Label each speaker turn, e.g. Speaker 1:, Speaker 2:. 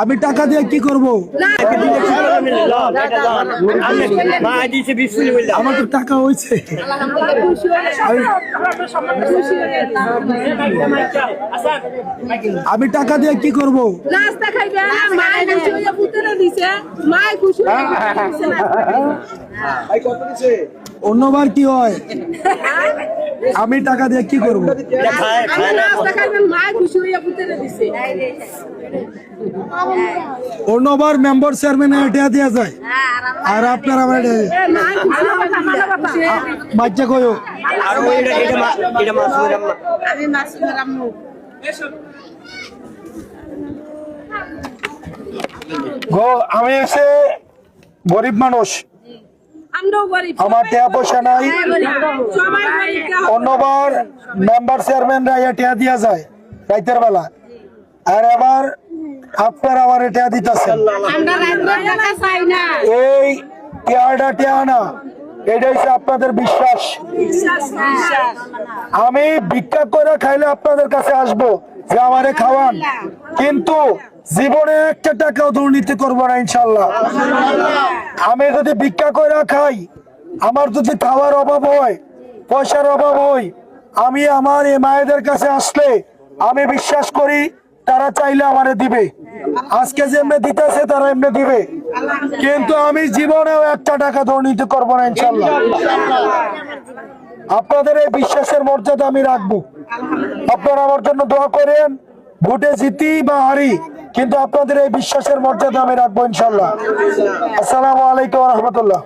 Speaker 1: আমি টাকা দিয়ে কি করব? আমার তো টাকা হয়েছে। আমি টাকা দিয়ে কি করব? অন্যবার কি হয়? আমি টাকা দিয়ে কি করব? অন্যবার মেম্বার চেয়ারম্যান এটা দেওয়া যায় আর আপনার আমার বাচ্চা কয়ো আমি এসে গরিব মানুষ, আমার টাকা পয়সা নাই। অন্যবার মেম্বার চেয়ারম্যানরা এটা দেওয়া যায় রাইতের বেলা, আর এবার আপনার আমার এটা দিতেছেন। এই টিয়া না, এটা হচ্ছে আপনাদের বিশ্বাস। আমি ভিক্ষা করে খাইলে আপনাদের কাছে আসবো যে আমারে খাওয়ান, কিন্তু জীবনে একটা টাকাও দুর্নীতি করবো না ইনশাল্লাহ। আমি যদি ভিক্ষা করে খাই, আমার যদি খাওয়ার অভাব হয়, পয়সার অভাব হয়, আমি আমার এই মায়েদের কাছে আসলে আমি বিশ্বাস করি তারা চাইলে আমারে দিবে। আজকে যে এমনি দিতেছে তারা এমনি দিবে, কিন্তু আমি জীবনেও একটা টাকা দুর্নীতি করবো না ইনশাল্লাহ। আপনাদের এই বিশ্বাসের মর্যাদা আমি রাখবো। আপনারা আমার জন্য দোয়া করেন, ভোটে জিতি বা হারি, কিন্তু আপনাদের এই বিশ্বাসের মর্যাদা আমি রাখবো ইনশাল্লাহ। আসসালামু আলাইকুম ওয়া রাহমাতুল্লাহ।